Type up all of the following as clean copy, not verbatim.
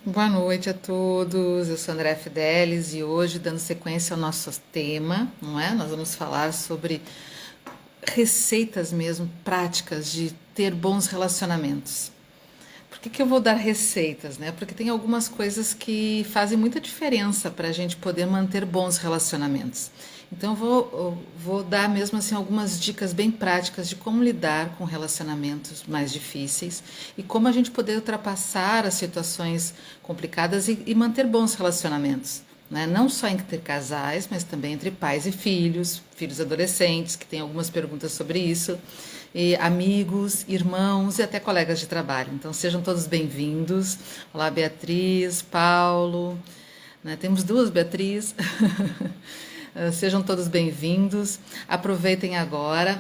Boa noite a todos, eu sou Andréa Fidelis e hoje, dando sequência ao nosso tema, não é? Nós vamos falar sobre receitas mesmo, práticas de ter bons relacionamentos. Por que eu vou dar receitas, né? Porque tem algumas coisas que fazem muita diferença para a gente poder manter bons relacionamentos. Então eu vou dar mesmo assim algumas dicas bem práticas de como lidar com relacionamentos mais difíceis e como a gente poder ultrapassar as situações complicadas e manter bons relacionamentos. Né? Não só entre casais, mas também entre pais e filhos, filhos adolescentes, que tem algumas perguntas sobre isso, e amigos, irmãos e até colegas de trabalho. Então sejam todos bem-vindos. Olá, Beatriz, Paulo, né? Temos duas Beatriz. Sejam todos bem-vindos. Aproveitem agora,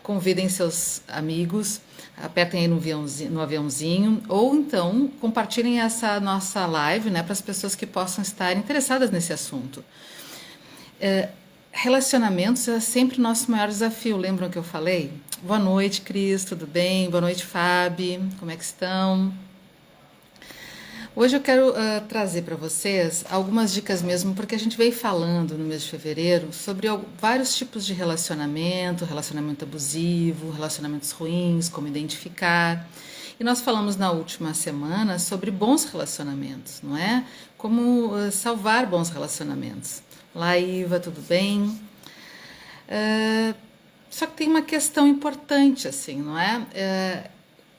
convidem seus amigos, apertem aí no aviãozinho, ou então compartilhem essa nossa live, né, para as pessoas que possam estar interessadas nesse assunto. Relacionamentos é sempre o nosso maior desafio, lembram que eu falei? Boa noite, Cris, tudo bem? Boa noite, Fábio, como é que estão? Hoje eu quero trazer para vocês algumas dicas mesmo, porque a gente veio falando no mês de fevereiro sobre vários tipos de relacionamento, relacionamento abusivo, relacionamentos ruins, como identificar. E nós falamos na última semana sobre bons relacionamentos, não é? Como salvar bons relacionamentos. Olá, Iva, tudo bem? Só que tem uma questão importante, assim, não é?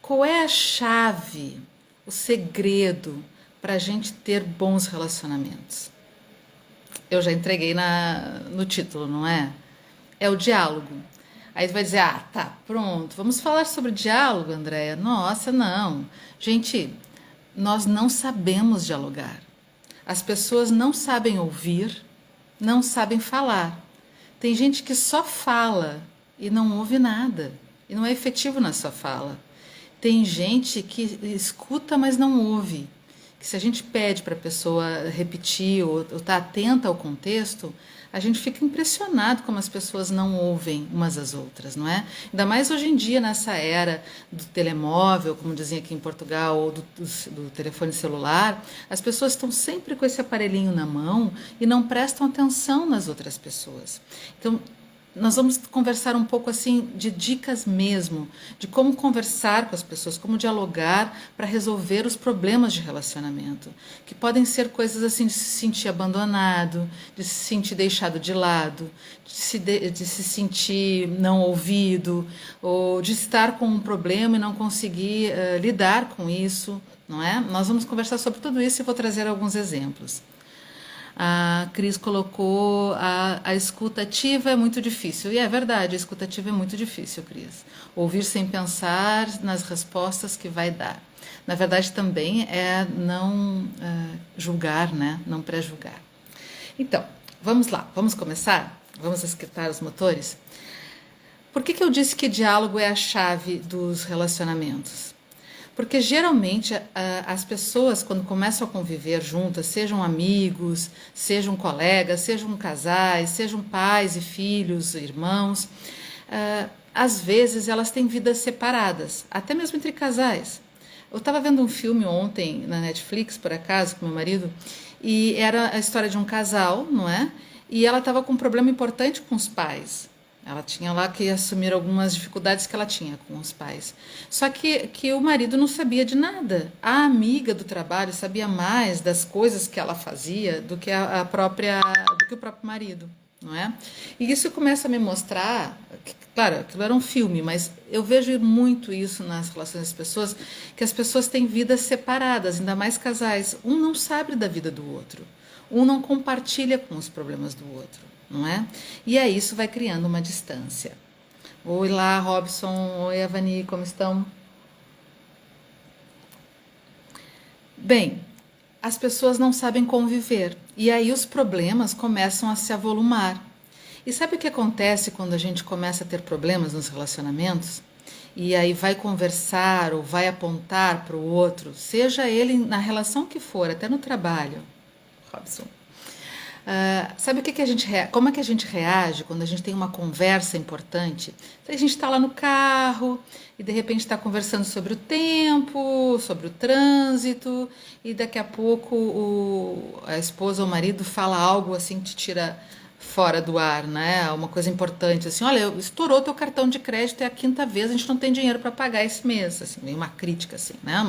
Qual é a chave, o segredo para a gente ter bons relacionamentos? Eu já entreguei no título, não é? É o diálogo. Aí você vai dizer, tá, pronto, vamos falar sobre diálogo, Andréia? Nossa, não. Gente, nós não sabemos dialogar. As pessoas não sabem ouvir, não sabem falar. Tem gente que só fala e não ouve nada, e não é efetivo na sua fala. Tem gente que escuta, mas não ouve. Que se a gente pede para a pessoa repetir ou estar atenta ao contexto, a gente fica impressionado como as pessoas não ouvem umas às outras, não é? Ainda mais hoje em dia, nessa era do telemóvel, como dizem aqui em Portugal, ou do telefone celular, as pessoas estão sempre com esse aparelhinho na mão e não prestam atenção nas outras pessoas. Então, nós vamos conversar um pouco assim de dicas mesmo, de como conversar com as pessoas, como dialogar para resolver os problemas de relacionamento, que podem ser coisas assim de se sentir abandonado, de se sentir deixado de lado, de se sentir não ouvido, ou de estar com um problema e não conseguir lidar com isso, não é? Nós vamos conversar sobre tudo isso e vou trazer alguns exemplos. A Cris colocou a escuta ativa é muito difícil. E é verdade, a escuta ativa é muito difícil, Cris. Ouvir sem pensar nas respostas que vai dar. Na verdade, também é não julgar, né? Não pré-julgar. Então, vamos lá, vamos começar? Vamos esquentar os motores? Por que eu disse que diálogo é a chave dos relacionamentos? Porque geralmente as pessoas, quando começam a conviver juntas, sejam amigos, sejam colegas, sejam casais, sejam pais e filhos, irmãos, às vezes elas têm vidas separadas, até mesmo entre casais. Eu estava vendo um filme ontem na Netflix, por acaso, com meu marido, e era a história de um casal, não é? E ela estava com um problema importante com os pais. Ela tinha lá que assumir algumas dificuldades que ela tinha com os pais. Só que o marido não sabia de nada. A amiga do trabalho sabia mais das coisas que ela fazia do que do que o próprio marido, não é? E isso começa a me mostrar, claro, aquilo era um filme, mas eu vejo muito isso nas relações das pessoas, que as pessoas têm vidas separadas, ainda mais casais. Um não sabe da vida do outro. Um não compartilha com os problemas do outro, não é? E aí isso vai criando uma distância. Oi lá, Robson. Oi, Avani, como estão? Bem, as pessoas não sabem conviver e aí os problemas começam a se avolumar. E sabe o que acontece quando a gente começa a ter problemas nos relacionamentos? E aí vai conversar ou vai apontar para o outro, seja ele na relação que for, até no trabalho, Robson. Sabe o que que como é que a gente reage quando a gente tem uma conversa importante? A gente está lá no carro e de repente está conversando sobre o tempo, sobre o trânsito e daqui a pouco a esposa ou o marido fala algo assim que te tira fora do ar, né? Uma coisa importante assim, olha, estourou teu cartão de crédito, é a quinta vez, a gente não tem dinheiro para pagar esse mês, assim, meio uma crítica assim, né?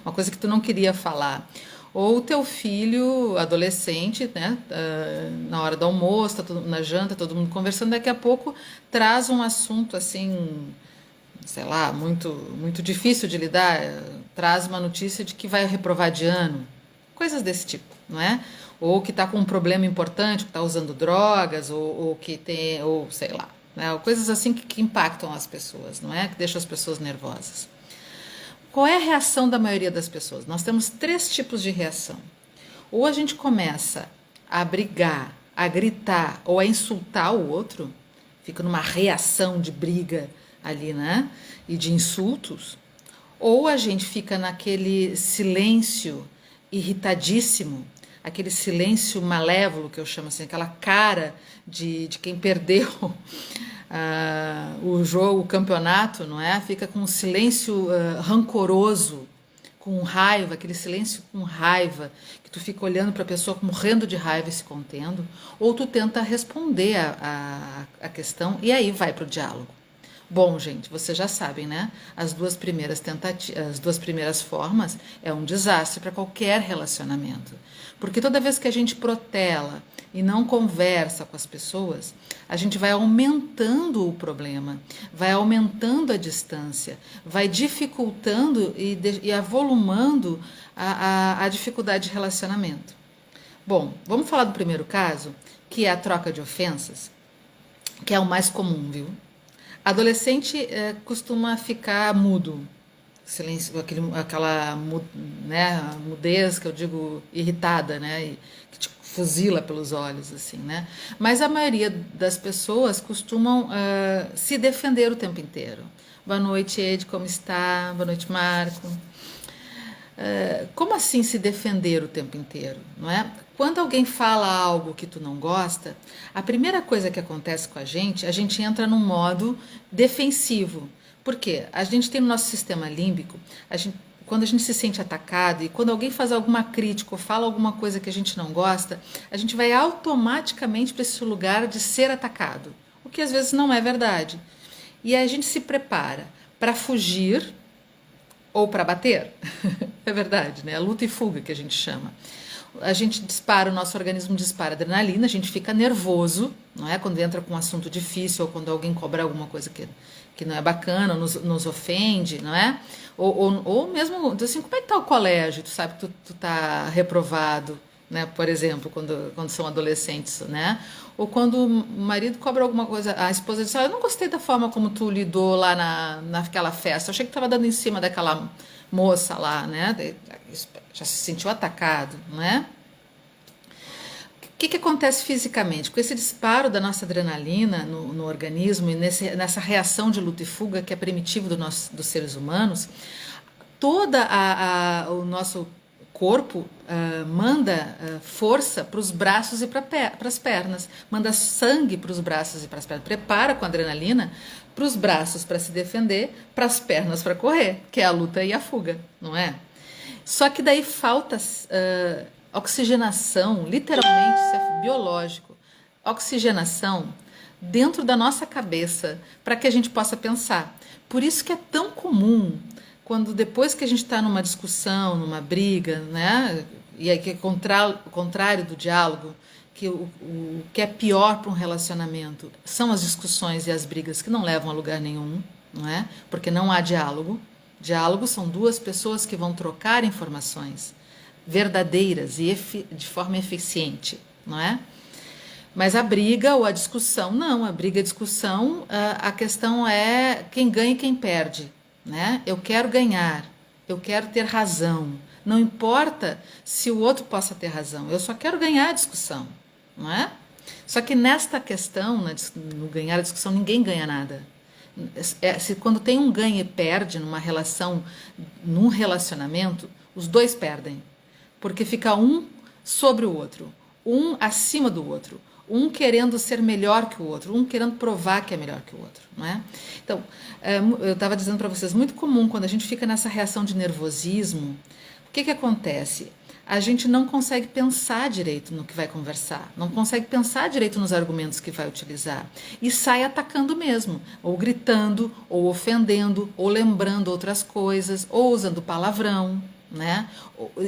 Uma coisa que tu não queria falar. Ou o teu filho, adolescente, né, na hora do almoço, na janta, todo mundo conversando, daqui a pouco traz um assunto assim, sei lá, muito difícil de lidar, traz uma notícia de que vai reprovar de ano, coisas desse tipo, não é? Ou que está com um problema importante, que está usando drogas, ou que tem, ou sei lá, né? Coisas assim que impactam as pessoas, não é? Que deixam as pessoas nervosas. Qual é a reação da maioria das pessoas? Nós temos três tipos de reação. Ou a gente começa a brigar, a gritar ou a insultar o outro, fica numa reação de briga ali, né? E de insultos. Ou a gente fica naquele silêncio irritadíssimo, aquele silêncio malévolo que eu chamo assim, aquela cara de quem perdeu o jogo, o campeonato, não é? Fica com um silêncio rancoroso, com raiva, aquele silêncio com raiva, que tu fica olhando para a pessoa morrendo de raiva e se contendo, ou tu tenta responder a questão e aí vai para o diálogo. Bom, gente, vocês já sabem, né? As duas primeiras as duas primeiras formas é um desastre para qualquer relacionamento. Porque toda vez que a gente protela e não conversa com as pessoas, a gente vai aumentando o problema, vai aumentando a distância, vai dificultando e avolumando a dificuldade de relacionamento. Bom, vamos falar do primeiro caso, que é a troca de ofensas, que é o mais comum, viu? Adolescente costuma ficar mudo, silêncio, aquela né, mudez que eu digo irritada, né, que te fuzila pelos olhos, assim, né. Mas a maioria das pessoas costumam se defender o tempo inteiro. Boa noite, Ed, como está? Boa noite, Marco. Como assim se defender o tempo inteiro, não é? Quando alguém fala algo que tu não gosta, a primeira coisa que acontece com a gente entra num modo defensivo. Por quê? A gente tem no nosso sistema límbico, quando a gente se sente atacado e quando alguém faz alguma crítica ou fala alguma coisa que a gente não gosta, a gente vai automaticamente para esse lugar de ser atacado, o que às vezes não é verdade. E a gente se prepara para fugir ou para bater. É verdade, né? A luta e fuga que a gente chama. A gente dispara, o nosso organismo dispara adrenalina, a gente fica nervoso, não é? Quando entra com um assunto difícil ou quando alguém cobra alguma coisa que não é bacana, nos ofende, não é? Ou mesmo, assim, como é que tá o colégio? Tu sabe que tu tá reprovado, né? Por exemplo, quando são adolescentes, né? Ou quando o marido cobra alguma coisa, a esposa diz, eu não gostei da forma como tu lidou lá naquela festa, eu achei que tu estava dando em cima daquela moça lá, né? Já se sentiu atacado, não é? O que acontece fisicamente? Com esse disparo da nossa adrenalina no organismo e nessa reação de luta e fuga que é primitivo dos seres humanos, o nosso corpo manda força para os braços e para as pernas, manda sangue para os braços e para as pernas, prepara com a adrenalina para os braços para se defender, para as pernas para correr, que é a luta e a fuga, não é? Só que daí falta oxigenação, literalmente, isso é biológico, oxigenação dentro da nossa cabeça para que a gente possa pensar. Por isso que é tão comum quando depois que a gente está numa discussão, numa briga, né, e aí que é contrário do diálogo, que o que é pior para um relacionamento são as discussões e as brigas que não levam a lugar nenhum, não é? Porque não há diálogo. Diálogo são duas pessoas que vão trocar informações verdadeiras e de forma eficiente, não é? Mas a briga ou a discussão, não. A briga e a discussão, a questão é quem ganha e quem perde, né? Eu quero ganhar, eu quero ter razão. Não importa se o outro possa ter razão, eu só quero ganhar a discussão, não é? Só que nesta questão, no ganhar a discussão, ninguém ganha nada. Quando tem um ganha e perde numa relação, num relacionamento, os dois perdem, porque fica um sobre o outro. um acima do outro, um querendo ser melhor que o outro, um querendo provar que é melhor que o outro, não é? Então, eu estava dizendo para vocês, muito comum quando a gente fica nessa reação de nervosismo, o que acontece? A gente não consegue pensar direito no que vai conversar, não consegue pensar direito nos argumentos que vai utilizar e sai atacando mesmo, ou gritando, ou ofendendo, ou lembrando outras coisas, ou usando palavrão, né?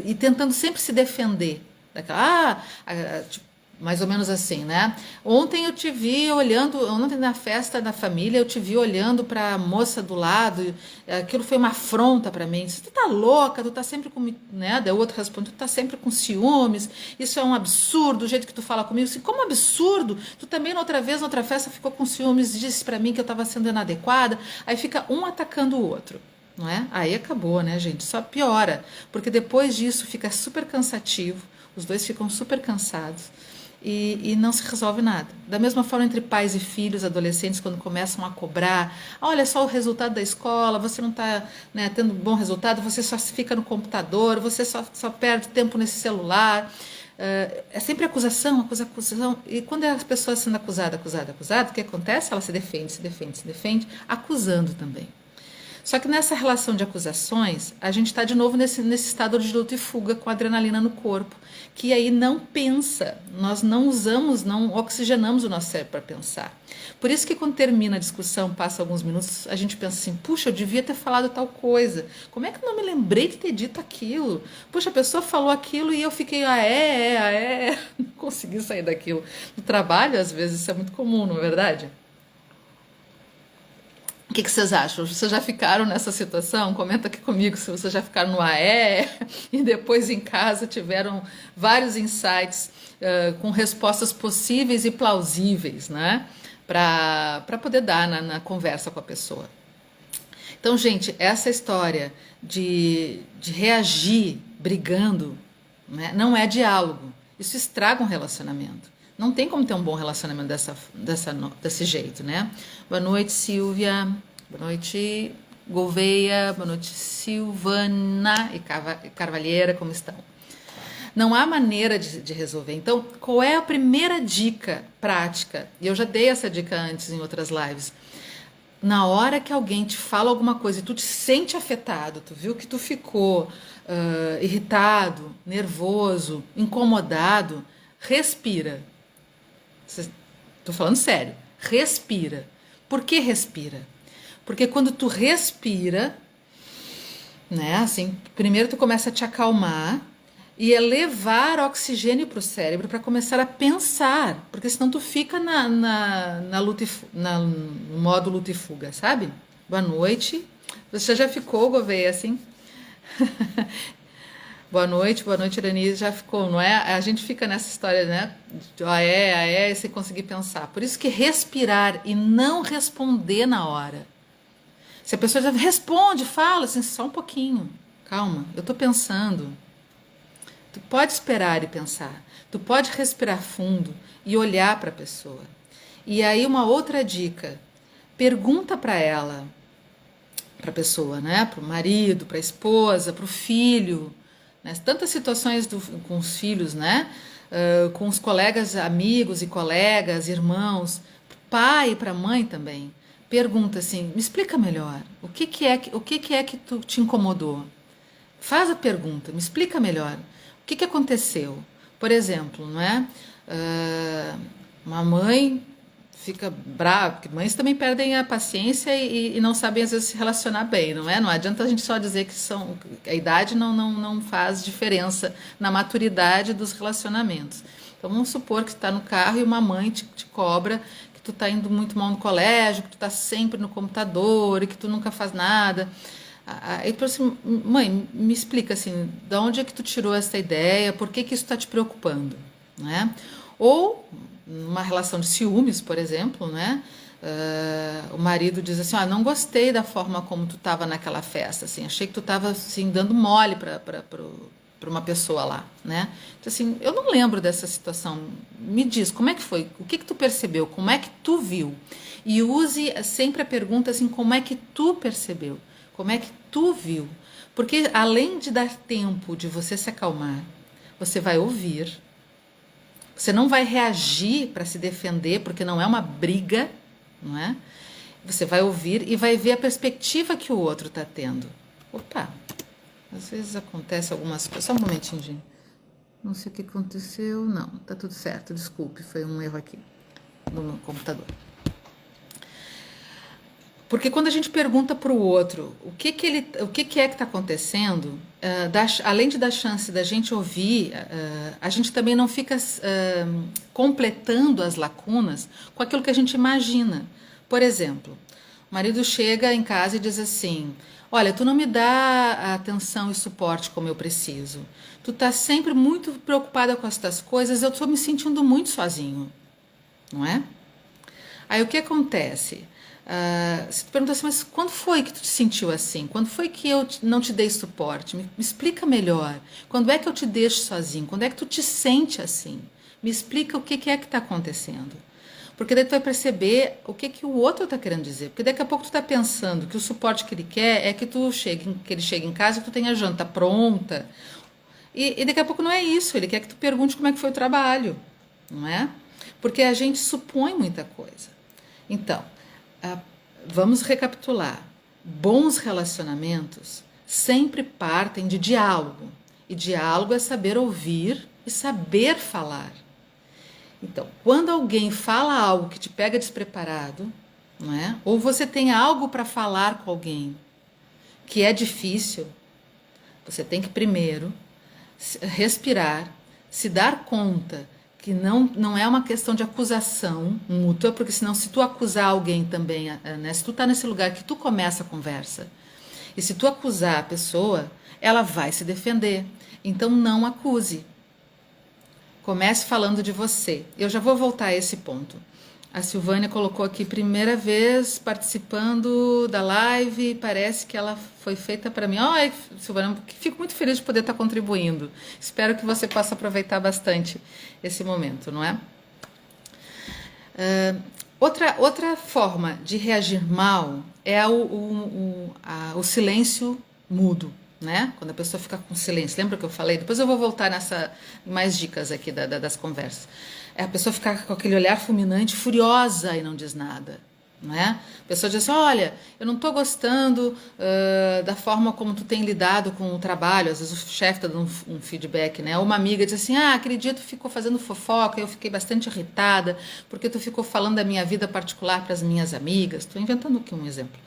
E tentando sempre se defender daquela, tipo, mais ou menos assim, né? Ontem eu te vi olhando, ontem na festa da família, eu te vi olhando para a moça do lado, aquilo foi uma afronta para mim. Tu tá louca, tu tá sempre com, né? Daí o outro responde, tu tá sempre com ciúmes, isso é um absurdo, o jeito que tu fala comigo, assim, como absurdo? Tu também outra vez, noutra festa, ficou com ciúmes, disse para mim que eu estava sendo inadequada, aí fica um atacando o outro. Não é? Aí acabou, né, gente? Só piora, porque depois disso fica super cansativo, os dois ficam super cansados. E não se resolve nada. Da mesma forma entre pais e filhos, adolescentes, quando começam a cobrar, olha só o resultado da escola, você não está, né, tendo bom resultado, você só fica no computador, você só perde tempo nesse celular. É sempre acusação, acusação. E quando é a pessoa sendo acusada, o que acontece? Ela se defende, acusando também. Só que nessa relação de acusações, a gente está de novo nesse estado de luta e fuga com adrenalina no corpo, que aí não pensa, nós não usamos, não oxigenamos o nosso cérebro para pensar. Por isso que quando termina a discussão, passa alguns minutos, a gente pensa assim, puxa, eu devia ter falado tal coisa, como é que eu não me lembrei de ter dito aquilo? Puxa, a pessoa falou aquilo e eu fiquei, não consegui sair daquilo. No trabalho, às vezes, isso é muito comum, não é verdade? O que vocês acham? Vocês já ficaram nessa situação? Comenta aqui comigo se vocês já ficaram no AE e depois em casa tiveram vários insights com respostas possíveis e plausíveis, né? Para poder dar na conversa com a pessoa. Então, gente, essa história de reagir brigando, né, não é diálogo. Isso estraga um relacionamento. Não tem como ter um bom relacionamento desse jeito, né? Boa noite, Silvia. Boa noite, Gouveia. Boa noite, Silvana e Carvalheira, como estão? Não há maneira de resolver. Então, qual é a primeira dica prática? E eu já dei essa dica antes em outras lives. Na hora que alguém te fala alguma coisa e tu te sente afetado, tu viu que tu ficou irritado, nervoso, incomodado, respira. Estou falando sério. Respira. Por que respira? Porque quando tu respira, né, assim, primeiro tu começa a te acalmar e levar oxigênio para o cérebro para começar a pensar, porque senão tu fica na luta no modo luta e fuga, sabe? Boa noite. Você já ficou, Gouveia, assim? Boa noite, Irani, já ficou, não é? A gente fica nessa história, né? Sem conseguir pensar. Por isso que respirar e não responder na hora. Se a pessoa já responde, fala assim, só um pouquinho, calma, eu tô pensando. Tu pode esperar e pensar. Tu pode respirar fundo e olhar para a pessoa. E aí uma outra dica, pergunta para ela, para a pessoa, né? Para o marido, para a esposa, para o filho. Né? Tantas situações com os filhos, né? Com os colegas, amigos e colegas, irmãos, pai e para a mãe também. Pergunta assim, me explica melhor, o que é que tu te incomodou? Faz a pergunta, me explica melhor, o que aconteceu? Por exemplo, não é? Uma mãe fica brava, porque mães também perdem a paciência e não sabem às vezes se relacionar bem, não é? Não adianta a gente só dizer que a idade não faz diferença na maturidade dos relacionamentos. Então vamos supor que tu está no carro e uma mãe te cobra que tu está indo muito mal no colégio, que tu está sempre no computador e que tu nunca faz nada. Aí tu assim, mãe, me explica assim, de onde é que tu tirou essa ideia, por que isso está te preocupando, né? Ou numa relação de ciúmes, por exemplo, né? O marido diz assim, não gostei da forma como tu estava naquela festa, assim, achei que tu estava assim, dando mole para uma pessoa lá, né? Então, assim, eu não lembro dessa situação, me diz, como é que foi? O que tu percebeu? Como é que tu viu? E use sempre a pergunta assim, como é que tu percebeu? Como é que tu viu? Porque além de dar tempo de você se acalmar, você vai ouvir, Você não vai reagir para se defender, porque não é uma briga, não é? Você vai ouvir e vai ver a perspectiva que o outro está tendo. Opa, às vezes acontece algumas coisas. Só um momentinho, gente. Não sei o que aconteceu. Não, tá tudo certo. Desculpe, foi um erro aqui no meu computador. Porque quando a gente pergunta para o outro o que é que está acontecendo, além de dar chance da gente ouvir, a gente também não fica completando as lacunas com aquilo que a gente imagina. Por exemplo, o marido chega em casa e diz assim: olha, tu não me dá atenção e suporte como eu preciso. Tu tá sempre muito preocupada com estas coisas, eu estou me sentindo muito sozinho, não é? Aí o que acontece? Se tu pergunta assim, mas quando foi que tu te sentiu assim? Quando foi que eu não te dei suporte? Me explica melhor. Quando é que eu te deixo sozinho? Quando é que tu te sente assim? Me explica o que é que está acontecendo. Porque daí tu vai perceber o que o outro está querendo dizer. Porque daqui a pouco tu está pensando que o suporte que ele quer é que que ele chegue em casa e que tu tenha a janta pronta. E daqui a pouco não é isso. Ele quer que tu pergunte como é que foi o trabalho, não é? Porque a gente supõe muita coisa. Então, vamos recapitular. Bons relacionamentos sempre partem de diálogo. E diálogo é saber ouvir e saber falar. Então, quando alguém fala algo que te pega despreparado, não é? Ou você tem algo para falar com alguém que é difícil, você tem que primeiro respirar, se dar conta que não é uma questão de acusação mútua, porque senão se tu acusar alguém também, né, se tu tá nesse lugar que tu começa a conversa, e se tu acusar a pessoa, ela vai se defender. Então não acuse. Comece falando de você. Eu já vou voltar a esse ponto. A Silvânia colocou aqui, primeira vez participando da live, parece que ela foi feita para mim. Ai, Silvânia, fico muito feliz de poder estar contribuindo. Espero que você possa aproveitar bastante esse momento, não é? Outra forma de reagir mal é o silêncio mudo, né? Quando a pessoa fica com silêncio. Lembra que eu falei? Depois eu vou voltar nessa mais dicas aqui das conversas. É a pessoa ficar com aquele olhar fulminante, furiosa e não diz nada, não é? A pessoa diz: olha, eu não estou gostando da forma como tu tem lidado com o trabalho. Às vezes o chefe está dando um feedback, né? Ou uma amiga diz assim: aquele dia tu ficou fazendo fofoca, eu fiquei bastante irritada porque tu ficou falando da minha vida particular para as minhas amigas. Estou inventando aqui um exemplo.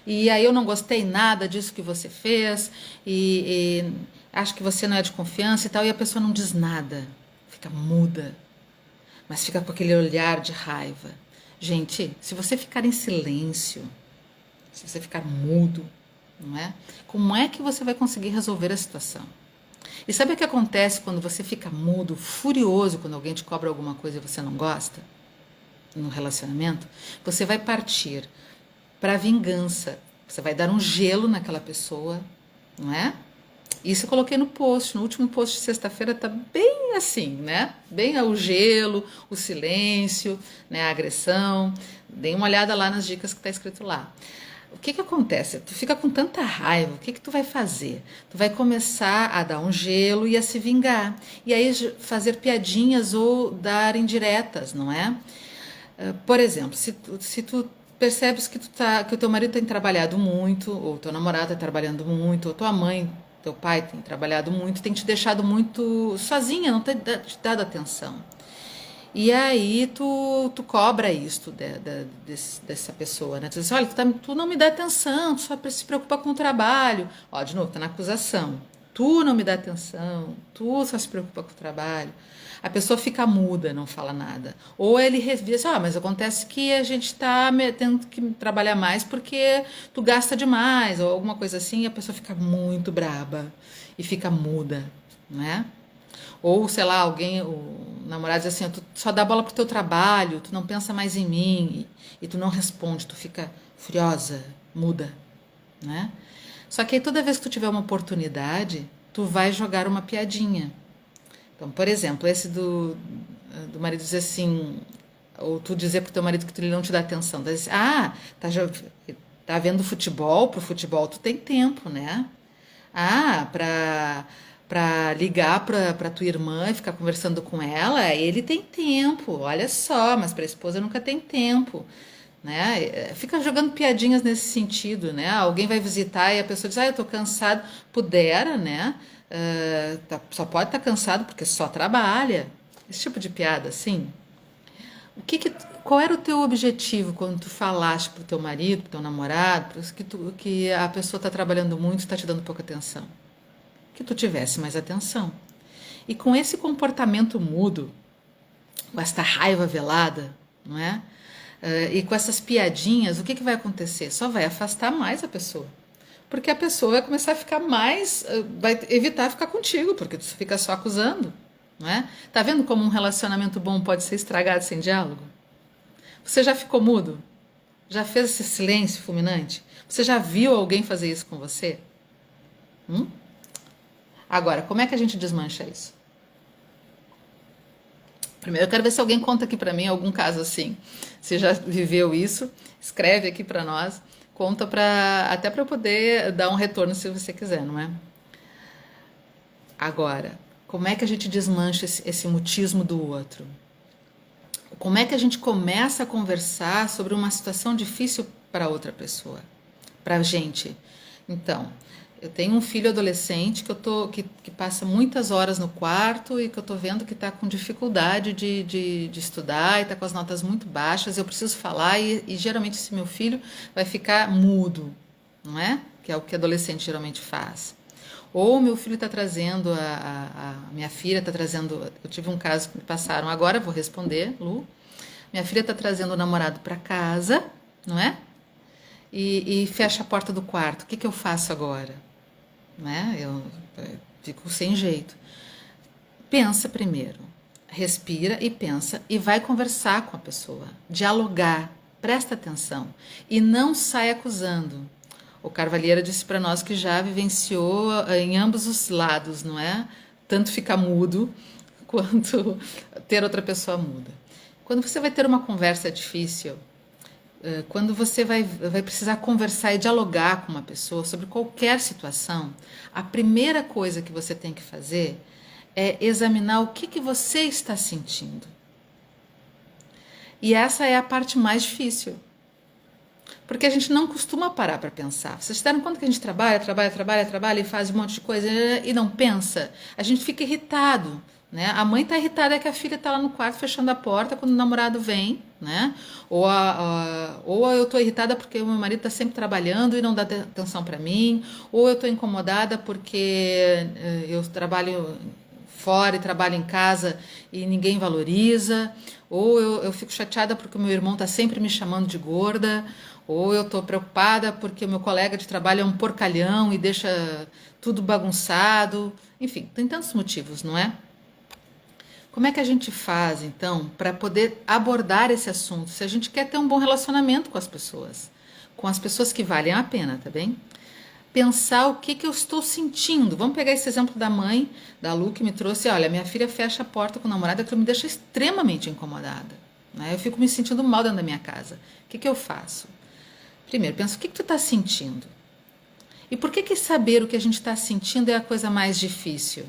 E aí eu não gostei nada disso que você fez e acho que você não é de confiança e tal. E a pessoa não diz nada, fica muda, mas fica com aquele olhar de raiva. Gente, se você ficar em silêncio, se você ficar mudo, não é? Como é que você vai conseguir resolver a situação? E sabe o que acontece quando você fica mudo, furioso, quando alguém te cobra alguma coisa e você não gosta? No relacionamento, você vai partir para a vingança. Você vai dar um gelo naquela pessoa, não é? Isso eu coloquei no post, no último post de sexta-feira tá bem assim, né? Bem o gelo, o silêncio, né? A agressão. Dê uma olhada lá nas dicas que tá escrito lá. O que acontece? Tu fica com tanta raiva, o que tu vai fazer? Tu vai começar a dar um gelo e a se vingar. E aí fazer piadinhas ou dar indiretas, não é? Por exemplo, se tu percebes que o teu marido tem trabalhado muito, ou teu namorado está trabalhando muito, ou tua mãe, teu pai tem trabalhado muito, tem te deixado muito sozinha, não tem te dado atenção. E aí tu cobra isto dessa pessoa, né? Tu diz: olha, tu não me dá atenção, tu só se preocupa com o trabalho. Ó, de novo, tá na acusação. Tu não me dá atenção, tu só se preocupa com o trabalho. A pessoa fica muda, não fala nada. Ou ele diz: mas acontece que a gente está tendo que trabalhar mais porque tu gasta demais, ou alguma coisa assim, e a pessoa fica muito braba e fica muda, né? Ou, sei lá, o namorado diz assim: tu só dá bola pro teu trabalho, tu não pensa mais em mim, e tu não responde, tu fica furiosa, muda, né? Só que aí toda vez que tu tiver uma oportunidade, tu vai jogar uma piadinha. Então, por exemplo, esse do marido dizer assim, ou tu dizer pro teu marido que ele não te dá atenção, tá assim: tá vendo futebol, pro futebol tu tem tempo, né? Pra para ligar para tua irmã e ficar conversando com ela, ele tem tempo, olha só, mas para a esposa nunca tem tempo, né? Fica jogando piadinhas nesse sentido, né? Alguém vai visitar e a pessoa diz, eu tô cansado, pudera, né? Só pode estar cansado porque só trabalha. Esse tipo de piada, assim. Qual era o teu objetivo quando tu falaste pro teu marido, pro teu namorado, que a pessoa está trabalhando muito e está te dando pouca atenção? Que tu tivesse mais atenção. E com esse comportamento mudo, com esta raiva velada, não é? E com essas piadinhas, o que vai acontecer? Só vai afastar mais a pessoa. Porque a pessoa vai começar a ficar mais, vai evitar ficar contigo, porque tu fica só acusando, não é? Tá vendo como um relacionamento bom pode ser estragado sem diálogo? Você já ficou mudo? Já fez esse silêncio fulminante? Você já viu alguém fazer isso com você? Agora, como é que a gente desmancha isso? Primeiro, eu quero ver se alguém conta aqui para mim algum caso assim. Você já viveu isso? Escreve aqui para nós. Conta até para eu poder dar um retorno se você quiser, não é? Agora, como é que a gente desmancha esse mutismo do outro? Como é que a gente começa a conversar sobre uma situação difícil para outra pessoa? Para a gente. Então, eu tenho um filho adolescente que passa muitas horas no quarto e que eu estou vendo que está com dificuldade de estudar e está com as notas muito baixas. Eu preciso falar e geralmente esse meu filho vai ficar mudo, não é? Que é o que adolescente geralmente faz. Ou meu filho está trazendo, a minha filha está trazendo. Eu tive um caso que me passaram agora, vou responder, Lu. Minha filha está trazendo o namorado para casa, não é? E fecha a porta do quarto. O que eu faço agora? Né? Eu fico sem jeito. Pensa primeiro, respira e pensa e vai conversar com a pessoa, dialogar, presta atenção e não sai acusando. O Carvalheira disse para nós que já vivenciou em ambos os lados, não é? Tanto ficar mudo quanto ter outra pessoa muda. Quando você vai ter uma conversa difícil, quando você vai precisar conversar e dialogar com uma pessoa sobre qualquer situação, a primeira coisa que você tem que fazer é examinar o que você está sentindo. E essa é a parte mais difícil. Porque a gente não costuma parar para pensar. Vocês se deram conta que a gente trabalha e faz um monte de coisa e não pensa? A gente fica irritado. Né? A mãe está irritada que a filha está lá no quarto fechando a porta quando o namorado vem, né? Ou eu estou irritada porque o meu marido está sempre trabalhando e não dá atenção para mim, ou eu estou incomodada porque eu trabalho fora e trabalho em casa e ninguém valoriza, ou eu fico chateada porque o meu irmão está sempre me chamando de gorda, ou eu estou preocupada porque o meu colega de trabalho é um porcalhão e deixa tudo bagunçado. Enfim, tem tantos motivos, não é? Como é que a gente faz, então, para poder abordar esse assunto? Se a gente quer ter um bom relacionamento com as pessoas que valem a pena, tá bem? Pensar o que eu estou sentindo. Vamos pegar esse exemplo da mãe, da Lu, que me trouxe, olha, minha filha fecha a porta com o namorado, aquilo me deixa extremamente incomodada. Né? Eu fico me sentindo mal dentro da minha casa. O que eu faço? Primeiro, pensa o que tu está sentindo. E por que saber o que a gente está sentindo é a coisa mais difícil?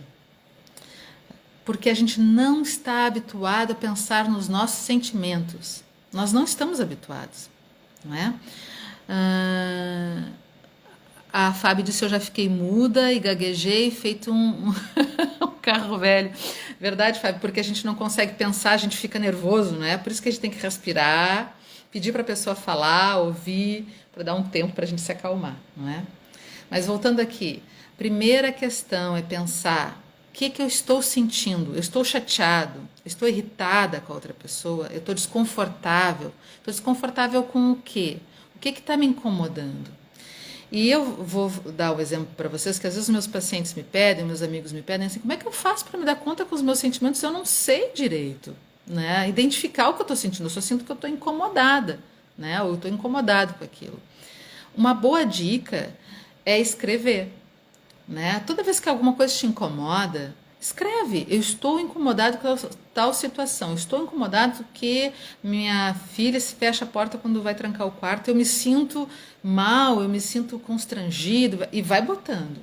Porque a gente não está habituado a pensar nos nossos sentimentos. Nós não estamos habituados, não é? A Fábio disse, eu já fiquei muda e gaguejei, feito um carro velho. Verdade, Fábio, porque a gente não consegue pensar, a gente fica nervoso, não é? Por isso que a gente tem que respirar, pedir para a pessoa falar, ouvir, para dar um tempo para a gente se acalmar, não é? Mas voltando aqui, primeira questão é pensar... O que eu estou sentindo? Eu estou chateado? Estou irritada com a outra pessoa? Eu estou desconfortável? Estou desconfortável com o quê? O que está me incomodando? E eu vou dar o exemplo para vocês, que às vezes meus pacientes me pedem, meus amigos me pedem assim, como é que eu faço para me dar conta com os meus sentimentos? Eu não sei direito, né? Identificar o que eu estou sentindo, eu só sinto que eu estou incomodada, né? Ou eu estou incomodado com aquilo. Uma boa dica é escrever. Né? Toda vez que alguma coisa te incomoda, escreve, eu estou incomodado com tal situação, estou incomodado que minha filha se fecha a porta quando vai trancar o quarto, eu me sinto mal, eu me sinto constrangido, e vai botando.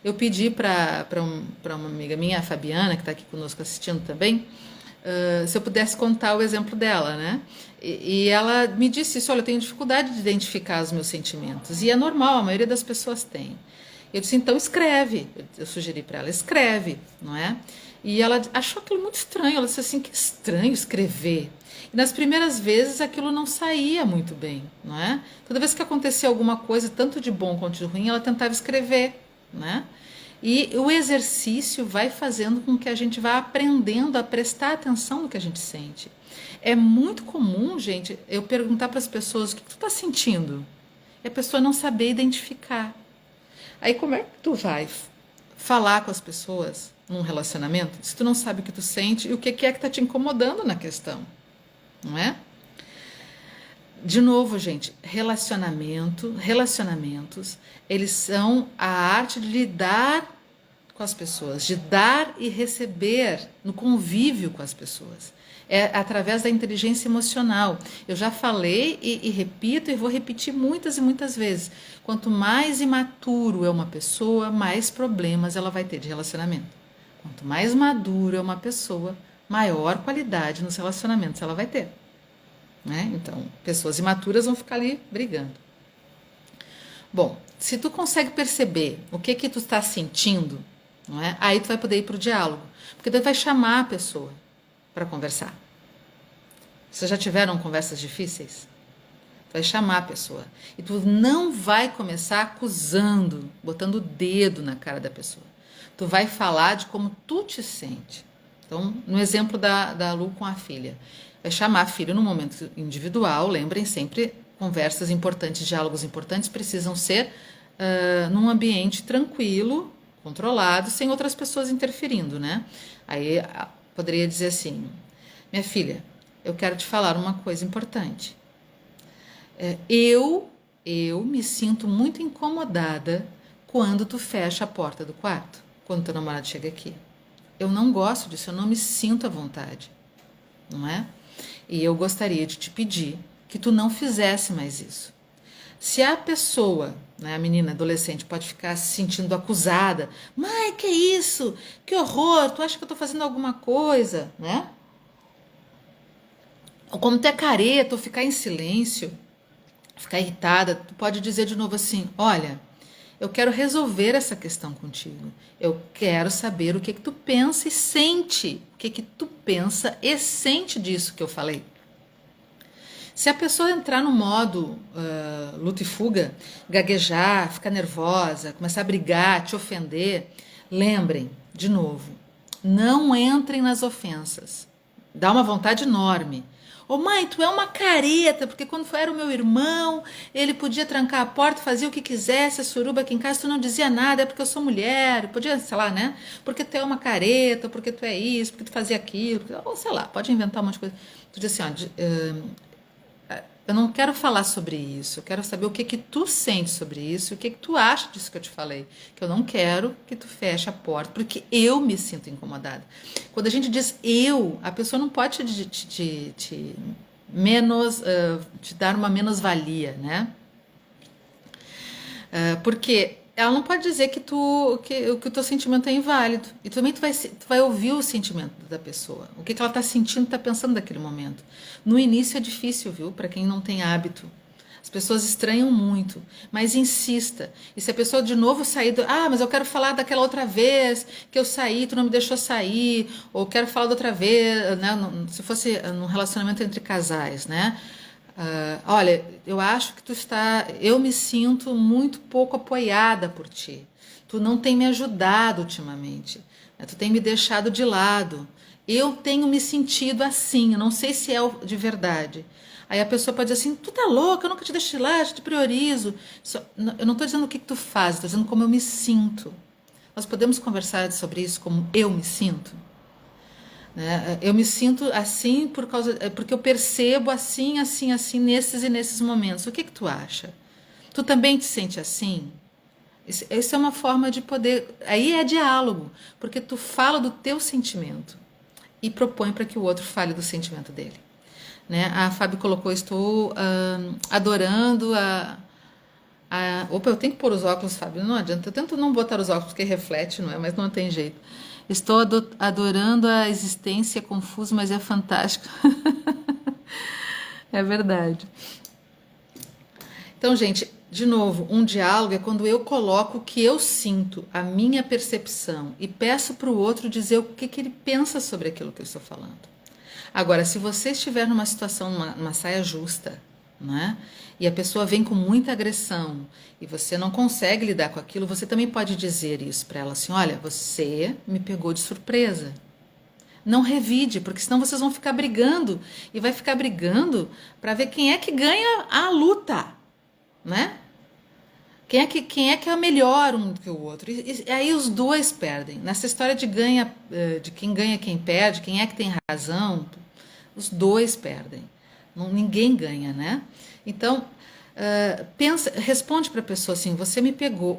Eu pedi para uma amiga minha, a Fabiana, que está aqui conosco assistindo também, se eu pudesse contar o exemplo dela, né? E ela me disse isso: olha, eu tenho dificuldade de identificar os meus sentimentos. E é normal, a maioria das pessoas tem. Eu disse: então escreve. Eu sugeri para ela: escreve, não é? E ela achou aquilo muito estranho. Ela disse assim: que estranho escrever. E nas primeiras vezes aquilo não saía muito bem, não é? Toda vez que acontecia alguma coisa, tanto de bom quanto de ruim, ela tentava escrever, né? E o exercício vai fazendo com que a gente vá aprendendo a prestar atenção no que a gente sente. É muito comum, gente, eu perguntar para as pessoas: o que tu está sentindo? E a pessoa não saber identificar. Aí como é que tu vai falar com as pessoas num relacionamento se tu não sabe o que tu sente e o que é que está te incomodando na questão? Não é? De novo, gente, relacionamentos, eles são a arte de lidar com as pessoas, de dar e receber no convívio com as pessoas. É através da inteligência emocional. Eu já falei e repito e vou repetir muitas e muitas vezes. Quanto mais imaturo é uma pessoa, mais problemas ela vai ter de relacionamento. Quanto mais maduro é uma pessoa, maior qualidade nos relacionamentos ela vai ter. Né? Então, pessoas imaturas vão ficar ali brigando. Bom, se tu consegue perceber o que tu está sentindo, não é? Aí tu vai poder ir para o diálogo, porque tu vai chamar a pessoa para conversar. Vocês já tiveram conversas difíceis? Tu vai chamar a pessoa e tu não vai começar acusando, botando o dedo na cara da pessoa. Tu vai falar de como tu te sente. Então, no exemplo da Lu com a filha, vai chamar a filha no momento individual. Lembrem sempre, conversas importantes, diálogos importantes precisam ser num ambiente tranquilo, controlado, sem outras pessoas interferindo, né? Aí poderia dizer assim: minha filha, eu quero te falar uma coisa importante. Eu me sinto muito incomodada quando tu fecha a porta do quarto, quando teu namorado chega aqui. Eu não gosto disso, eu não me sinto à vontade, não é? E eu gostaria de te pedir que tu não fizesse mais isso. Se a pessoa, né, a menina adolescente, pode ficar se sentindo acusada: mãe, que isso? Que horror, tu acha que eu estou fazendo alguma coisa, né? Ou como tu é careta, ou ficar em silêncio, ficar irritada, tu pode dizer de novo assim: olha, eu quero resolver essa questão contigo. Eu quero saber o que tu pensa e sente. O que tu pensa e sente disso que eu falei. Se a pessoa entrar no modo luta e fuga, gaguejar, ficar nervosa, começar a brigar, te ofender, lembrem, de novo, não entrem nas ofensas. Dá uma vontade enorme. Ô mãe, tu é uma careta, porque quando era o meu irmão, ele podia trancar a porta, fazia o que quisesse, a suruba aqui em casa, tu não dizia nada, é porque eu sou mulher, podia, sei lá, né? Porque tu é uma careta, porque tu é isso, porque tu fazia aquilo, ou sei lá, pode inventar um monte de coisa. Tu diz assim: ó, eu não quero falar sobre isso, eu quero saber o que tu sente sobre isso, o que tu acha disso que eu te falei, que eu não quero que tu feche a porta, porque eu me sinto incomodada. Quando a gente diz eu, a pessoa não pode te dar uma menos-valia, né? Porque ela não pode dizer que o teu sentimento é inválido. E também tu vai ouvir o sentimento da pessoa. O que ela está sentindo, está pensando naquele momento. No início é difícil, viu? Para quem não tem hábito. As pessoas estranham muito, mas insista. E se a pessoa de novo sair mas eu quero falar daquela outra vez que eu saí, tu não me deixou sair, ou quero falar da outra vez, né? Se fosse num relacionamento entre casais, né? Olha, eu acho que eu me sinto muito pouco apoiada por ti. Tu não tem me ajudado ultimamente, né? Tu tem me deixado de lado. Eu tenho me sentido assim, eu não sei se é de verdade. Aí a pessoa pode dizer assim: tu tá louca, eu nunca te deixei lá, eu te priorizo. Eu não estou dizendo o que tu faz, estou dizendo como eu me sinto. Nós podemos conversar sobre isso, como eu me sinto? Né? Eu me sinto assim porque eu percebo assim, assim, assim, nesses e nesses momentos. O que tu acha? Tu também te sente assim? Isso é uma forma de poder. Aí é diálogo, porque tu fala do teu sentimento e propõe para que o outro fale do sentimento dele. Né? A Fábio colocou: estou adorando a Opa, eu tenho que pôr os óculos, Fábio. Não adianta. Eu tento não botar os óculos porque reflete, não é? Mas não tem jeito. Estou adorando a existência, é confuso, mas é fantástico. É verdade. Então, gente, de novo, um diálogo é quando eu coloco o que eu sinto, a minha percepção, e peço para o outro dizer o que ele pensa sobre aquilo que eu estou falando. Agora, se você estiver numa situação, numa saia justa, né? E a pessoa vem com muita agressão e você não consegue lidar com aquilo, você também pode dizer isso para ela assim: olha, você me pegou de surpresa. Não revide, porque senão vocês vão ficar brigando e vai ficar brigando para ver quem é que ganha a luta, né? Quem é que é melhor um do que o outro? E aí os dois perdem. Nessa história de quem ganha, quem perde, quem é que tem razão, os dois perdem. Não, ninguém ganha, né? Então, responde para a pessoa assim: você me pegou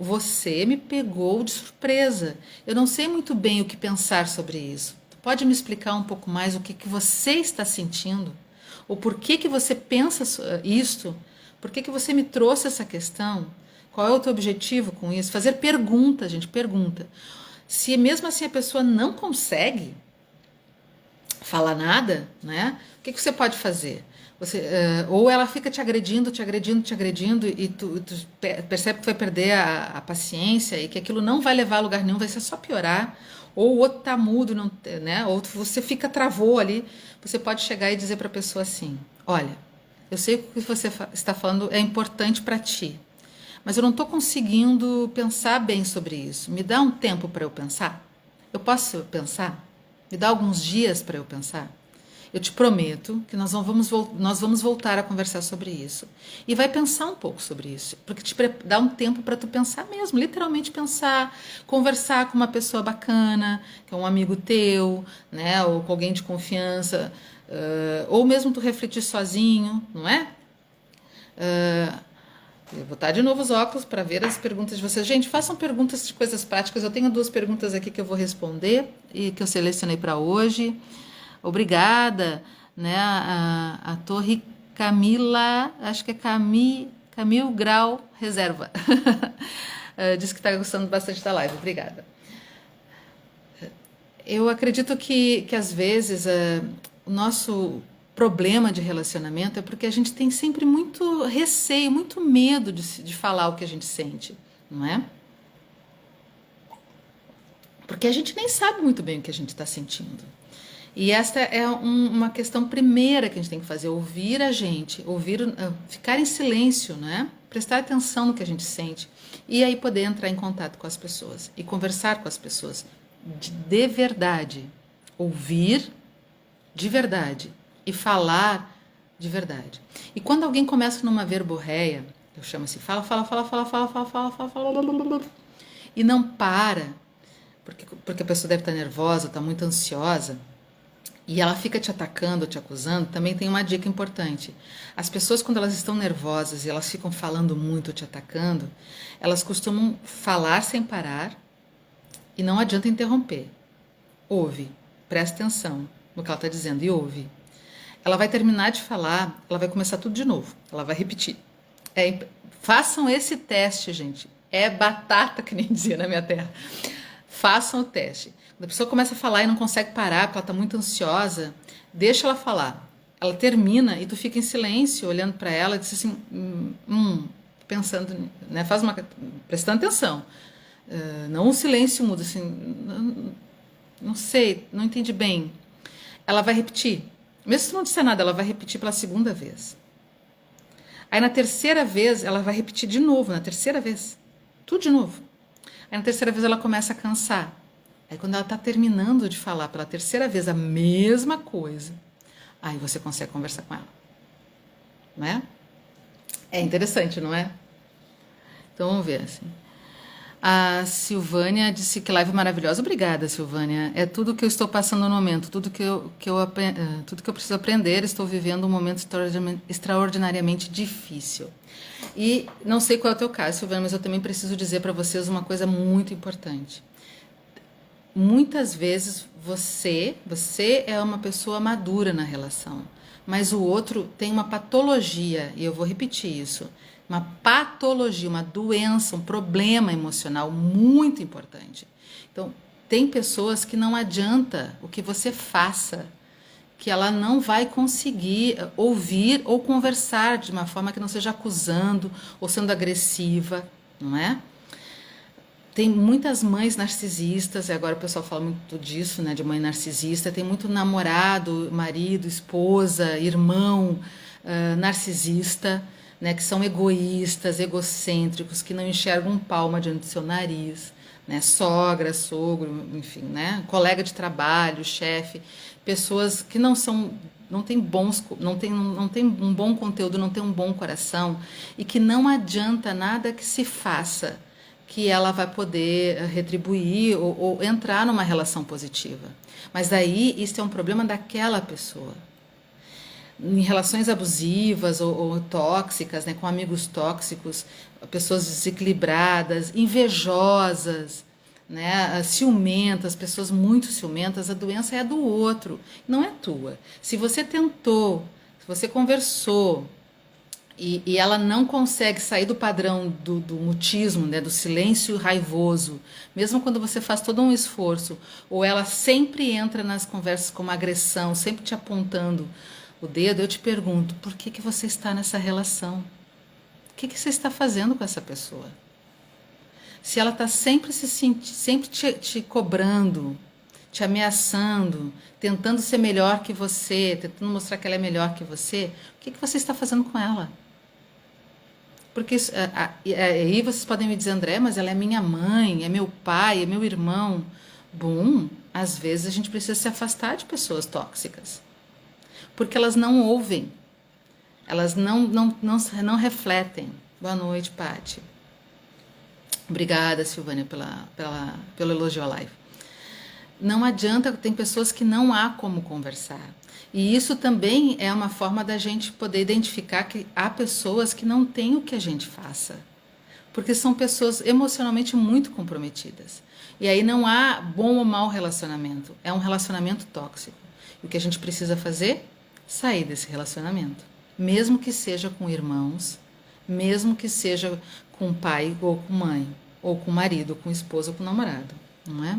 de surpresa. Eu não sei muito bem o que pensar sobre isso. Tu pode me explicar um pouco mais o que você está sentindo? Ou por que você pensa isto? Por que você me trouxe essa questão? Qual é o teu objetivo com isso? Fazer pergunta, gente, pergunta. Se mesmo assim a pessoa não consegue falar nada, né? O que você pode fazer? Ou ela fica te agredindo, e tu percebe que vai perder a paciência e que aquilo não vai levar a lugar nenhum, vai ser só piorar. Ou o outro tá mudo, não, né? Ou você travou ali. Você pode chegar e dizer para a pessoa assim: olha, eu sei que o que você está falando é importante para ti, mas eu não estou conseguindo pensar bem sobre isso. Me dá um tempo para eu pensar? Eu posso pensar? Me dá alguns dias para eu pensar? Eu te prometo que nós vamos voltar a conversar sobre isso. E vai pensar um pouco sobre isso, porque dá um tempo para tu pensar mesmo, literalmente pensar, conversar com uma pessoa bacana, que é um amigo teu, né, ou com alguém de confiança, ou mesmo tu refletir sozinho, não é? Eu vou botar de novo os óculos para ver as perguntas de vocês. Gente, façam perguntas de coisas práticas. Eu tenho 2 perguntas aqui que eu vou responder e que eu selecionei para hoje. Obrigada, né? A Torre Camila, acho que é Camil Grau Reserva. Diz que está gostando bastante da live. Obrigada. Eu acredito que às vezes o nosso problema de relacionamento é porque a gente tem sempre muito receio, muito medo de falar o que a gente sente, não é? Porque a gente nem sabe muito bem o que a gente está sentindo. E esta é uma questão primeira que a gente tem que fazer: ouvir a gente, ficar em silêncio, né? Prestar atenção no que a gente sente e aí poder entrar em contato com as pessoas e conversar com as pessoas de verdade, ouvir de verdade e falar de verdade. E quando alguém começa numa verborreia, eu chamo assim: fala, e não para, porque a pessoa deve estar nervosa, está muito ansiosa, e ela fica te atacando, te acusando. Também tem uma dica importante: as pessoas, quando elas estão nervosas e elas ficam falando muito, te atacando, elas costumam falar sem parar e não adianta interromper. Ouve, presta atenção no que ela está dizendo e ouve. Ela vai terminar de falar, ela vai começar tudo de novo, ela vai repetir. Façam esse teste, gente. É batata, que nem dizia na minha terra. Façam o teste. Quando a pessoa começa a falar e não consegue parar, porque ela está muito ansiosa, deixa ela falar. Ela termina e tu fica em silêncio, olhando para ela e diz assim, pensando, né? Prestando atenção. Não um silêncio mudo, assim, não sei, não entendi bem. Ela vai repetir. Mesmo se não disser nada, ela vai repetir pela 2ª vez. Aí na 3ª vez, ela vai repetir de novo, na 3ª vez. Tudo de novo. Aí na 3ª vez ela começa a cansar. Aí quando ela está terminando de falar pela 3ª vez a mesma coisa, aí você consegue conversar com ela. Não é? É interessante, não é? Então vamos ver assim. A Silvânia disse que live maravilhosa. Obrigada, Silvânia. É tudo que eu estou passando no momento, tudo que eu preciso aprender. Estou vivendo um momento extraordinariamente difícil. E não sei qual é o teu caso, Silvânia, mas eu também preciso dizer para vocês uma coisa muito importante. Muitas vezes você é uma pessoa madura na relação, mas o outro tem uma patologia, e eu vou repetir isso, uma patologia, uma doença, um problema emocional muito importante. Então, tem pessoas que não adianta o que você faça, que ela não vai conseguir ouvir ou conversar de uma forma que não seja acusando ou sendo agressiva, não é? Tem muitas mães narcisistas, e agora o pessoal fala muito disso, né, de mãe narcisista. Tem muito namorado, marido, esposa, irmão narcisista, né, que são egoístas, egocêntricos, que não enxergam um palmo diante do seu nariz, né, sogra, sogro, enfim, né, colega de trabalho, chefe, pessoas que não têm não tem um bom conteúdo, não tem um bom coração e que não adianta nada que se faça que ela vai poder retribuir ou entrar numa relação positiva. Mas daí isso é um problema daquela pessoa. Em relações abusivas ou tóxicas, né, com amigos tóxicos, pessoas desequilibradas, invejosas, né, ciumentas, pessoas muito ciumentas, a doença é do outro, não é tua. Se você tentou, se você conversou, e ela não consegue sair do padrão do mutismo, né, do silêncio raivoso, mesmo quando você faz todo um esforço, ou ela sempre entra nas conversas com uma agressão, sempre te apontando o dedo, eu te pergunto, por que, que você está nessa relação? O que, que você está fazendo com essa pessoa? Se ela está sempre sempre te cobrando, te ameaçando, tentando ser melhor que você, tentando mostrar que ela é melhor que você, o que, que você está fazendo com ela? Porque aí vocês podem me dizer, André, mas ela é minha mãe, é meu pai, é meu irmão. Bom, às vezes a gente precisa se afastar de pessoas tóxicas. Porque elas não ouvem, elas não refletem. Boa noite, Pati. Obrigada, Silvânia, pelo elogio à live. Não adianta, tem pessoas que não há como conversar. E isso também é uma forma da gente poder identificar que há pessoas que não têm o que a gente faça. Porque são pessoas emocionalmente muito comprometidas. E aí não há bom ou mau relacionamento. É um relacionamento tóxico. E o que a gente precisa fazer? Sair desse relacionamento. Mesmo que seja com irmãos, mesmo que seja com pai ou com mãe, ou com marido, ou com esposa, ou com namorado. Não é?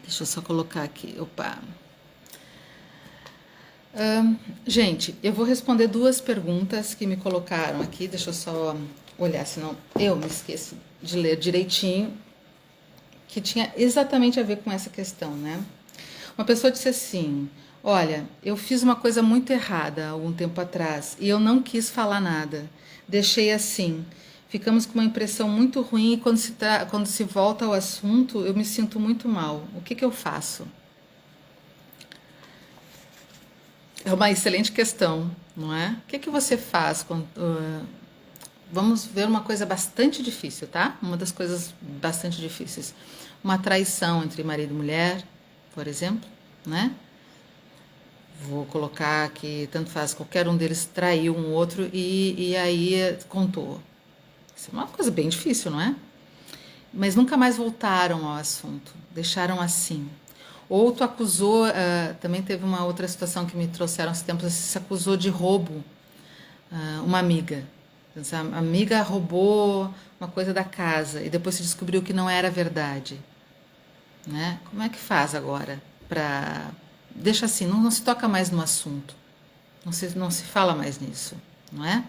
Deixa eu só colocar aqui. Opa. Gente, eu vou responder duas perguntas que me colocaram aqui. Deixa eu só olhar, senão eu me esqueço de ler direitinho, que tinha exatamente a ver com essa questão, né? Uma pessoa disse assim: olha, eu fiz uma coisa muito errada há algum tempo atrás e eu não quis falar nada. Deixei assim. Ficamos com uma impressão muito ruim e quando se volta ao assunto, eu me sinto muito mal. O que eu faço? É uma excelente questão, não é? O que você faz quando... vamos ver uma coisa bastante difícil, tá? Uma das coisas bastante difíceis. Uma traição entre marido e mulher, por exemplo, né? Vou colocar aqui, tanto faz, qualquer um deles traiu um outro e aí contou. Isso é uma coisa bem difícil, não é? Mas nunca mais voltaram ao assunto, deixaram assim. Outro acusou, também teve uma outra situação que me trouxeram esse tempo, se acusou de roubo uma amiga. A amiga roubou uma coisa da casa e depois se descobriu que não era verdade. Né? Como é que faz agora? Deixa assim, não se toca mais no assunto, não se fala mais nisso, não é?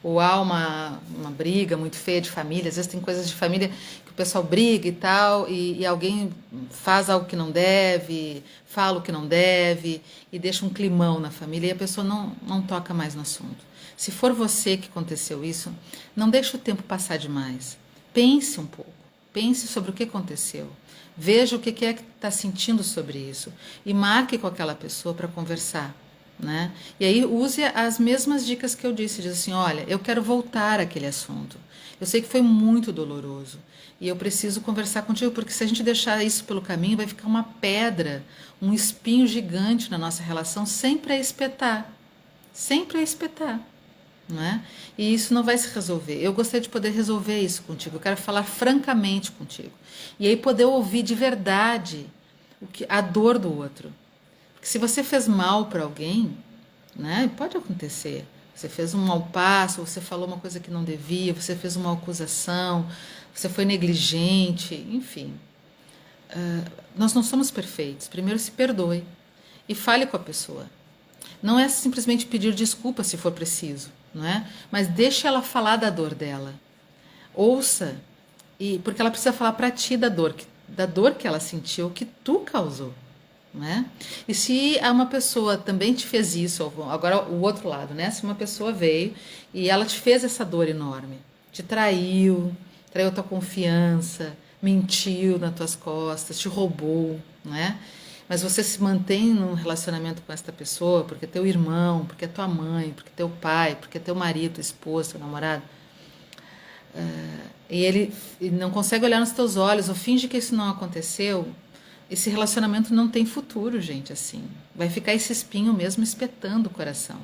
Ou há uma briga muito feia de família, às vezes tem coisas de família que o pessoal briga e tal, e alguém faz algo que não deve, fala o que não deve, e deixa um climão na família, e a pessoa não toca mais no assunto. Se for você que aconteceu isso, não deixe o tempo passar demais. Pense um pouco, pense sobre o que aconteceu. Veja o que é que está sentindo sobre isso, e marque com aquela pessoa para conversar. Né? E aí use as mesmas dicas que eu disse, diz assim, olha, eu quero voltar àquele assunto, eu sei que foi muito doloroso e eu preciso conversar contigo, porque se a gente deixar isso pelo caminho, vai ficar uma pedra, um espinho gigante na nossa relação, sempre a espetar, não é? E isso não vai se resolver. Eu gostaria de poder resolver isso contigo, eu quero falar francamente contigo, e aí poder ouvir de verdade a dor do outro. Se você fez mal para alguém, né, pode acontecer, Você fez um mau passo, você falou uma coisa que não devia, você fez uma acusação, você foi negligente, enfim. Nós não somos perfeitos. Primeiro se perdoe e fale com a pessoa. Não é simplesmente pedir desculpa se for preciso, não é? Mas deixe ela falar da dor dela. Ouça, porque ela precisa falar para ti da dor que ela sentiu, que tu causou. Né? E se uma pessoa também te fez isso, agora o outro lado, né? Se uma pessoa veio e ela te fez essa dor enorme, te traiu tua confiança, mentiu nas tuas costas, te roubou, né? Mas você se mantém num relacionamento com esta pessoa porque é teu irmão, porque é tua mãe, porque é teu pai, porque é teu marido, tua esposa, teu namorado, e ele não consegue olhar nos teus olhos ou finge que isso não aconteceu. Esse relacionamento não tem futuro, gente, assim. Vai ficar esse espinho mesmo espetando o coração.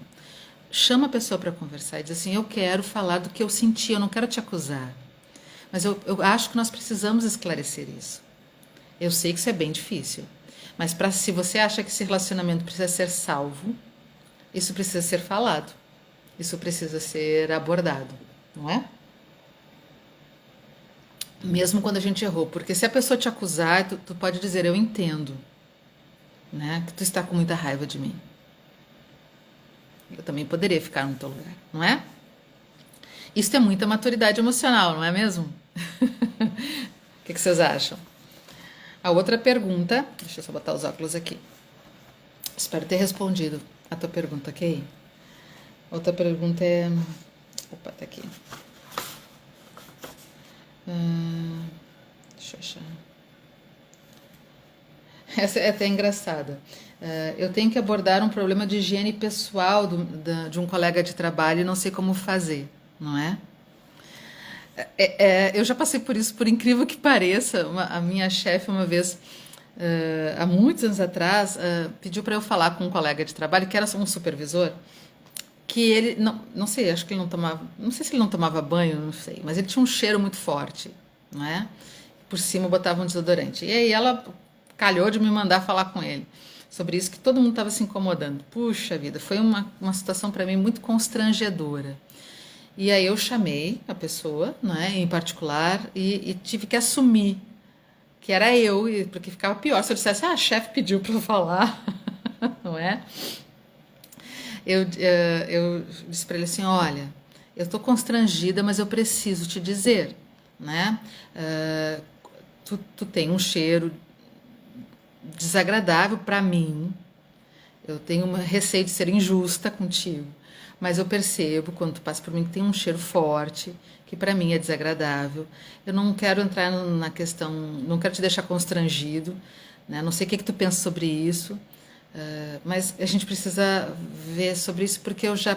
Chama a pessoa para conversar e diz assim, eu quero falar do que eu senti, eu não quero te acusar. Mas eu acho que nós precisamos esclarecer isso. Eu sei que isso é bem difícil. Mas se você acha que esse relacionamento precisa ser salvo, isso precisa ser falado. Isso precisa ser abordado, não é? Mesmo quando a gente errou, porque se a pessoa te acusar, tu pode dizer, eu entendo, né, que tu está com muita raiva de mim. Eu também poderia ficar no teu lugar, não é? Isso é muita maturidade emocional, não é mesmo? O que vocês acham? A outra pergunta, deixa eu só botar os óculos aqui. Espero ter respondido a tua pergunta, ok? Outra pergunta é... Opa, tá aqui. Deixa eu achar. Essa é até engraçada. Eu tenho que abordar um problema de higiene pessoal de um colega de trabalho e não sei como fazer, não é? Eu já passei por isso, por incrível que pareça. A minha chefe uma vez, há muitos anos atrás, pediu para eu falar com um colega de trabalho que era um supervisor, que ele, não sei, acho que ele não tomava, não sei se ele não tomava banho, não sei, mas ele tinha um cheiro muito forte, não é? Por cima botava um desodorante. E aí ela calhou de me mandar falar com ele sobre isso, que todo mundo estava se incomodando. Puxa vida, foi uma situação para mim muito constrangedora. E aí eu chamei a pessoa, né, em particular, e tive que assumir que era eu, porque ficava pior se eu dissesse, a chefe pediu para eu falar, não é? Eu disse para ele assim, olha, eu estou constrangida, mas eu preciso te dizer, né? Tu tem um cheiro desagradável para mim, eu tenho um receio de ser injusta contigo, mas eu percebo quando tu passa por mim que tem um cheiro forte, que para mim é desagradável. Eu não quero entrar na questão, não quero te deixar constrangido, né? Não sei o que tu pensa sobre isso. Mas a gente precisa ver sobre isso porque eu já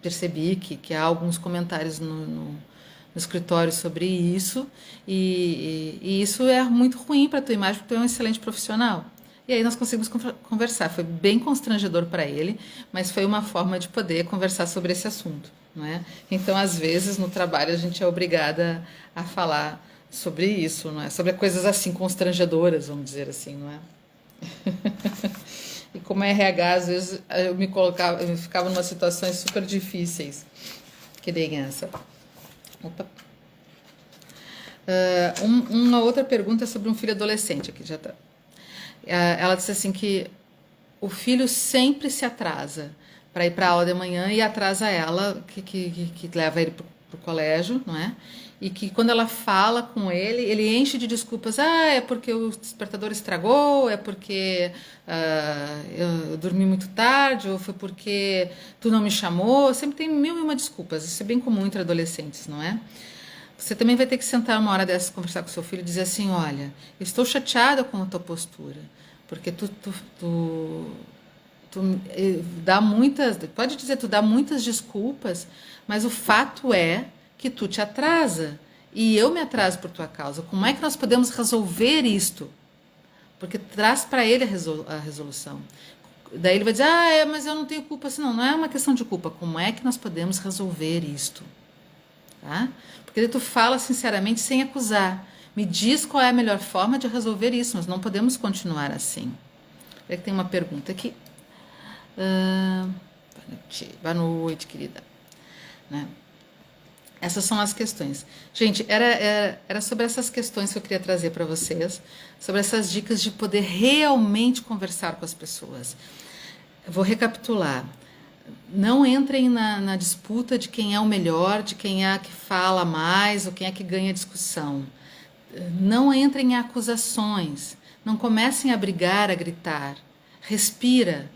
percebi que há alguns comentários no escritório sobre isso e isso é muito ruim para a tua imagem porque tu é um excelente profissional. E aí nós conseguimos conversar. Foi bem constrangedor para ele, mas foi uma forma de poder conversar sobre esse assunto, não é? Então, às vezes, no trabalho, a gente é obrigada a falar sobre isso, não é? Sobre coisas assim constrangedoras, vamos dizer assim, não é? E como RH, às vezes eu ficava em umas situações super difíceis, que nem essa. Opa. Uma outra pergunta é sobre um filho adolescente, aqui já tá. Ela disse assim que o filho sempre se atrasa para ir para a aula de manhã e atrasa ela, que leva ele para o colégio, não é? E que quando ela fala com ele, ele enche de desculpas. É porque o despertador estragou, é porque eu dormi muito tarde, ou foi porque tu não me chamou. Sempre tem mil e uma desculpas. Isso é bem comum entre adolescentes, não é? Você também vai ter que sentar uma hora dessas, conversar com seu filho e dizer assim, olha, eu estou chateada com a tua postura, porque tu dá muitas, pode dizer, tu dá muitas desculpas, mas o fato é que tu te atrasa e eu me atraso por tua causa. Como é que nós podemos resolver isto? Porque traz para ele a resolução. Daí ele vai dizer, mas eu não tenho culpa. Assim, não é uma questão de culpa. Como é que nós podemos resolver isto? Tá? Porque tu fala sinceramente sem acusar. Me diz qual é a melhor forma de resolver isso, mas não podemos continuar assim. Tem uma pergunta aqui. Boa noite, querida. Né? Essas são as questões. Gente, era sobre essas questões que eu queria trazer para vocês, sobre essas dicas de poder realmente conversar com as pessoas. Eu vou recapitular. Não entrem na disputa de quem é o melhor, de quem é que fala mais ou quem é que ganha a discussão. Não entrem em acusações. Não comecem a brigar, a gritar. Respira.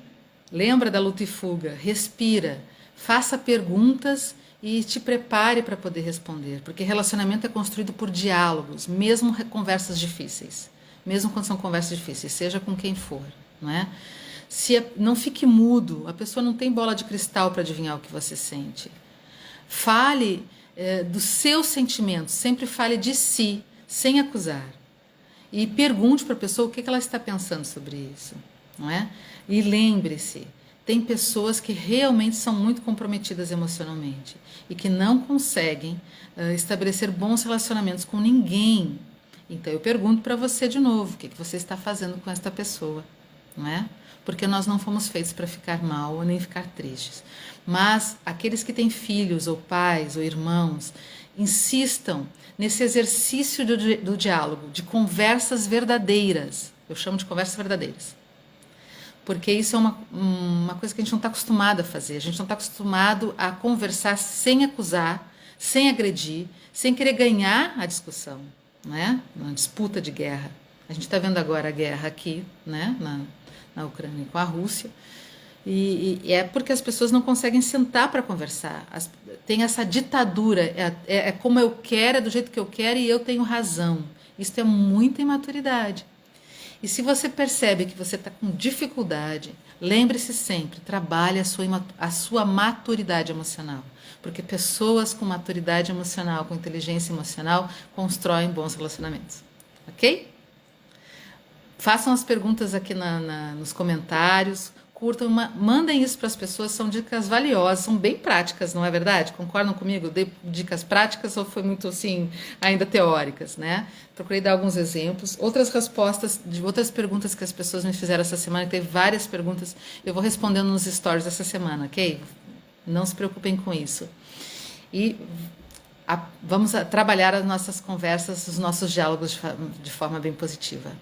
Lembra da luta e fuga? Respira. Faça perguntas e te prepare para poder responder, porque relacionamento é construído por diálogos, mesmo conversas difíceis, mesmo quando são conversas difíceis, seja com quem for, não é? Não fique mudo, a pessoa não tem bola de cristal para adivinhar o que você sente. Fale dos seus sentimentos, sempre fale de si, sem acusar. E pergunte para a pessoa o que ela está pensando sobre isso, não é? E lembre-se, tem pessoas que realmente são muito comprometidas emocionalmente e que não conseguem estabelecer bons relacionamentos com ninguém. Então eu pergunto para você de novo, o que você está fazendo com esta pessoa, não é? Porque nós não fomos feitos para ficar mal ou nem ficar tristes. Mas aqueles que têm filhos ou pais ou irmãos, insistam nesse exercício do diálogo, de conversas verdadeiras. Eu chamo de conversas verdadeiras. Porque isso é uma coisa que a gente não está acostumado a fazer. A gente não está acostumado a conversar sem acusar, sem agredir, sem querer ganhar a discussão, né? Uma disputa de guerra. A gente está vendo agora a guerra aqui, né? Na Ucrânia com a Rússia. E é porque as pessoas não conseguem sentar para conversar. Tem essa ditadura. É como eu quero, é do jeito que eu quero e eu tenho razão. Isso é muita imaturidade. E se você percebe que você está com dificuldade, lembre-se sempre, trabalhe a sua maturidade emocional. Porque pessoas com maturidade emocional, com inteligência emocional, constroem bons relacionamentos. Ok? Façam as perguntas aqui nos comentários, curtam, mandem isso para as pessoas, são dicas valiosas, são bem práticas, não é verdade? Concordam comigo? Dei dicas práticas ou foi muito assim, ainda teóricas, né? Procurei dar alguns exemplos, outras respostas de outras perguntas que as pessoas me fizeram essa semana, teve várias perguntas, eu vou respondendo nos stories essa semana, ok? Não se preocupem com isso. E vamos trabalhar as nossas conversas, os nossos diálogos de forma bem positiva.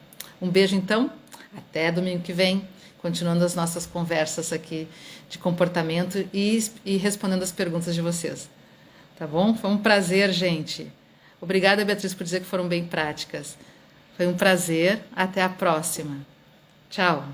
Um beijo então, até domingo que vem, continuando as nossas conversas aqui de comportamento e respondendo as perguntas de vocês. Tá bom? Foi um prazer, gente. Obrigada, Beatriz, por dizer que foram bem práticas. Foi um prazer. Até a próxima. Tchau.